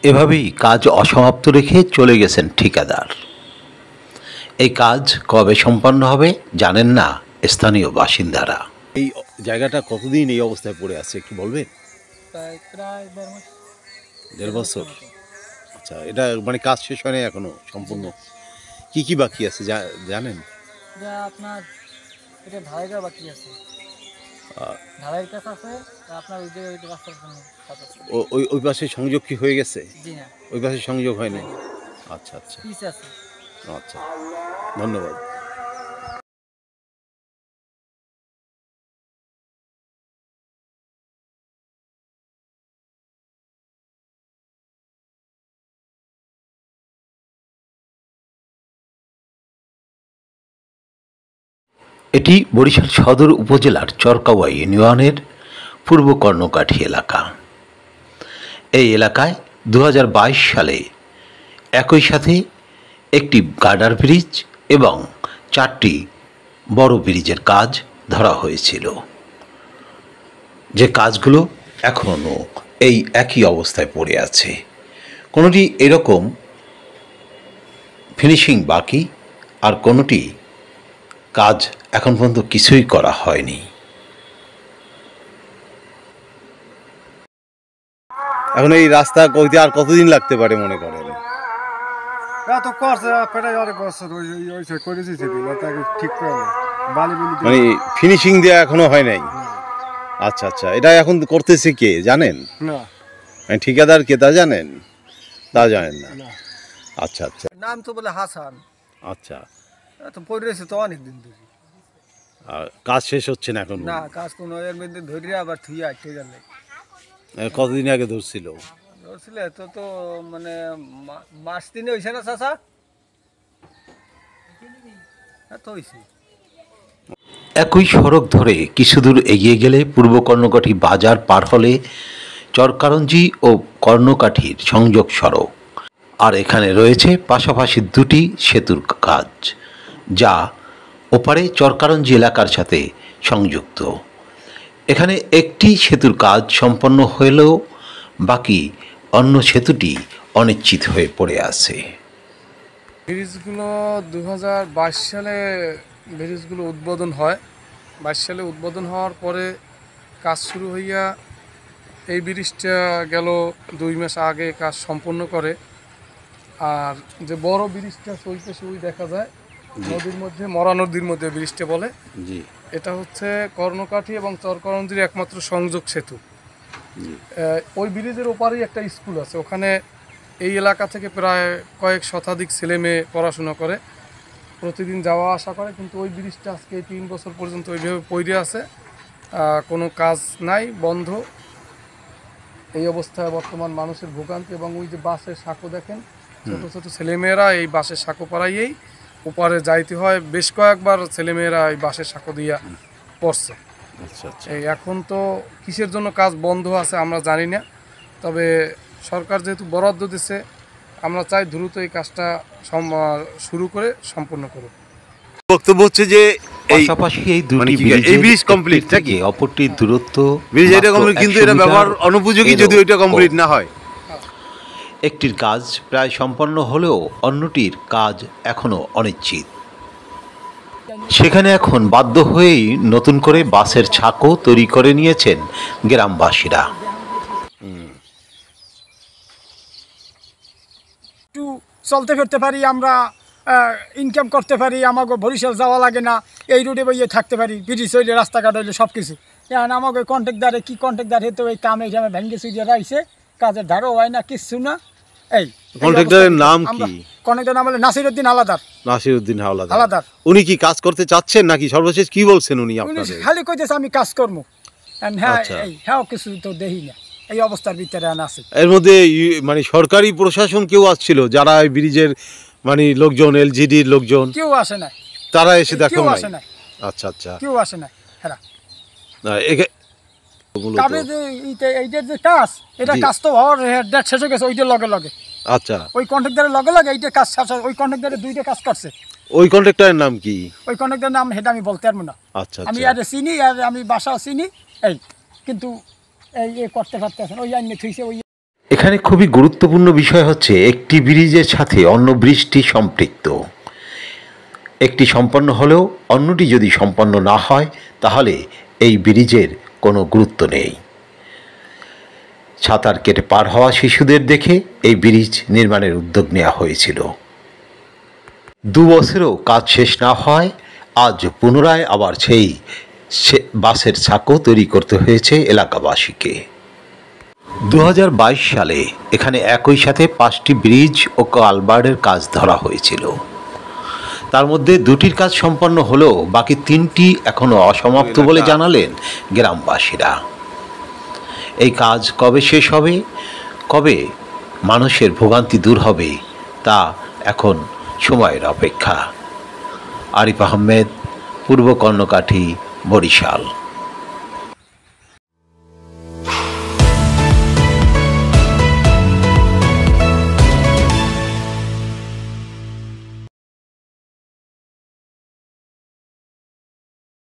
এভাবেই কাজ অসমাপ্ত রেখে চলে গেছেন ঠিকাদার। এই কাজ কবে সম্পন্ন হবে জানেন না স্থানীয় বাসিন্দারা। এই জায়গাটা কতদিন এই অবস্থায় পড়ে আছে একটু বলবেন? প্রায় 1.5 মাস। 1.5 বছর। আচ্ছা, এটা মানে কাজ শেষ হয় নাই এখনো সম্পূর্ণ? কি কি বাকি আছে জানেন? যা আপনার এটা ঢালাইটা বাকি আছে, ঢালাইয়ের কাজ আছে, আপনার ওই যে ওই রাস্তার জন্য কাজ আছে। ওই পাশে সংযোগ কি হয়ে গেছে? জি না, ওই পাশে সংযোগ হয় নাই। আচ্ছা আচ্ছা পিস আছে। আচ্ছা, ধন্যবাদ। এটি বরিশাল সদর উপজেলার চরকাওয়া ইউনিয়নের পূর্ব কর্ণকাঠি এলাকা। এই এলাকায় 2022 সালে একই সাথে একটি গার্ডার ব্রিজ এবং 4টি বড় ব্রিজের কাজ ধরা হয়েছিল, যে কাজগুলো এখনও এই একই অবস্থায় পড়ে আছে। কোনোটি এরকম ফিনিশিং বাকি, আর কোনোটি কাজ এখন পর্যন্ত কিছুই করা হয়নি। এখন এই রাস্তা করতে আর কতদিন লাগতে পারে মনে করেন? মানে ফিনিশিং দেওয়া এখনো হয় নাই? আচ্ছা আচ্ছা, এটা এখন করতেছে কে জানেন? না, ঠিকাদার কে তা জানেন? তা জানেন না? আচ্ছা আচ্ছা। নাম তো বলে হাসান। আচ্ছা, তো পড়ে রয়েছে তো অনেকদিন ধরে। আর কাজ শেষ হচ্ছে না এখন? না, কাজ কোনো এর মধ্যে ধরে আবার থুয়ে আটকে গেলে। কতদিন আগে ধরছিল? ধরছিলে তো তো মানে মাস 3 হয়েছে না চাচা? তো হয়েছে। একই সড়ক ধরে কিছু দূর এগিয়ে গেলে পূর্ব কর্ণকাঠি বাজার পার হলে চরকারঞ্জি ও কর্ণকাঠির সংযোগ সড়ক, আর এখানে রয়েছে পাশাপাশি 2টি সেতুর কাজ, যা ওপারে চরকারঞ্জি এলাকার সাথে সংযুক্ত। এখানে একটি সেতুর কাজ সম্পন্ন হলেও বাকি অন্য সেতুটি অনিশ্চিত হয়ে পড়ে আছে। ব্রিজগুলো 2022 সালে ব্রিজগুলো উদ্বোধন হয়। 22 সালে উদ্বোধন হওয়ার পরে কাজ শুরু হইয়া এই ব্রিজটা গেল 2 মাস আগে কাজ সম্পন্ন করে। আর যে বড় ব্রিজটা চলতেছে ওই দেখা যায় নদীর মধ্যে, মরা নদীর মধ্যে ব্রিজটা বলে। জি, এটা হচ্ছে কর্ণকাঠি এবং চরকারঞ্জির একমাত্র সংযোগ সেতু। ওই ব্রিজের ওপারেই একটা স্কুল আছে, ওখানে এই এলাকা থেকে প্রায় কয়েক শতাধিক ছেলে মেয়ে পড়াশোনা করে, প্রতিদিন যাওয়া আসা করে। কিন্তু ওই ব্রিজটা আজকে 3 বছর পর্যন্ত ওইভাবে পড়ে আছে, কোনো কাজ নাই, বন্ধ। এই অবস্থায় বর্তমান মানুষের ভোগান্তি। এবং ওই যে বাসের সাঁকো দেখেন, ছোট ছোট ছেলেমেয়েরা এই বাসের সাঁকো পাড়াইয়েই ওপারে যাইতে হয়। বেশ কয়েকবার ছেলেমেয়েরা এই বাসের সাঁকো দিয়া পড়ছে। আচ্ছা আচ্ছা। এই এখন তো কিসের জন্য কাজ বন্ধ আছে আমরা জানি না, তবে সরকার যেহেতু বরাদ্দ দিচ্ছে, আমরা চাই দ্রুত এই কাজটা শুরু করে সম্পূর্ণ করুক। বক্তব্য হচ্ছে যে পাশাপাশি এই দুটি এই ব্রিজ কমপ্লিট নাকি? অপরটির দূরত্ব ব্রিজ এটা কমপ্লিট, কিন্তু এটা ব্যবহার অনুপযোগী যদি ওইটা কমপ্লিট না হয়। একটির কাজ প্রায় সম্পন্ন হলেও অন্যটির কাজ এখনো অনিশ্চিত। সেখানে এখন বাধ্য হয়েই নতুন করে বাসের ছাকও তৈরি করে নিয়েছেন গ্রামবাসীরা। একটু চলতে ফিরতে পারি, আমরা ইনকাম করতে পারি, আমাকে বরিশাল যাওয়া লাগে না, এই রোডে বইয়ে থাকতে পারি, ব্রিজ হইলে রাস্তাঘাট হইলে সব কিছু। এখন আমাকে কন্ট্রাক্টদারে কি কন্ট্রাক্টদার হেতো এই কামে এখানে ভেঙ্গে চুইয়ে রাখছে, কাজের ধারও হয় না, কিচ্ছু না। এই কন্ট্রাক্টরের নাম কি? কন্ট্রাক্টর নাম হলো নাসিরউদ্দিন হাওলাদার। নাসিরউদ্দিন হাওলাদার। হাওলাদার। উনি কি কাজ করতে চাচ্ছেন নাকি সর্বশেষ কি বলছেন উনি আপনাদের? খালি কইতেছে আমি কাজ করবো। হ্যাঁ, আচ্ছা। হ্যাঁ, কিছু তো দেখি না, এই অবস্থার ভিতরে আছে। এর মধ্যে মানে সরকারি প্রশাসন কেউ আসছিল, যারা এই ব্রিজের মানে লোকজন, এলজিডির লোকজন? কেউ আসে না। তারা এসে দেখো কেউ না? আসে না। আচ্ছা আচ্ছা। কেউ আসে না। হ্যাঁ, মূলত এইটার যে কাজ, এটা কাজ তো হওয়ার ডেট শেষ হয়ে গেছে ওইটার লগে লগে। আচ্ছা, ওই কন্ট্রাক্টরের লগে লগে এইটা কাজ শেষ হয়। ওই কন্ট্রাক্টরের 2টা কাজ করছে। ওই কন্ট্রাক্টরের নাম কি? ওই কন্ট্রাক্টরের নাম সেটা আমি বলতে পারবো না। আচ্ছা আমি আচ্ছা। আর চিনি, আর আমি বাসাও চিনি, এই কিন্তু এই করতে পারতেছেন ওই আইনে থুইছে ওই। এখানে খুবই গুরুত্বপূর্ণ বিষয় হচ্ছে একটি ব্রিজের সাথে অন্য ব্রিজটি সম্পৃক্ত। একটি সম্পন্ন হলেও অন্যটি যদি সম্পন্ন না হয় তাহলে এই ব্রিজের কোনো গুরুত্ব নেই। সাঁতার কেটে পার হওয়া শিশুদের দেখে এই ব্রিজ নির্মাণের উদ্যোগ নেওয়া হয়েছিল। 2 বছরেও কাজ শেষ না হয় আজ পুনরায় আবার সেই বাঁশের সাঁকো তৈরি করতে হয়েছে এলাকাবাসীকে। 2022 সালে এখানে একই সাথে 5টি ব্রিজ ও কালভার্টের কাজ ধরা হয়েছিল। তার মধ্যে 2টির কাজ সম্পন্ন হলেও বাকি 3টি এখনও অসমাপ্ত বলে জানালেন গ্রামবাসীরা। এই কাজ কবে শেষ হবে, কবে মানুষের ভোগান্তি দূর হবে তা এখন সময়ের অপেক্ষা। আরিফ আহমেদ, পূর্ব কর্ণকাঠি, বরিশাল।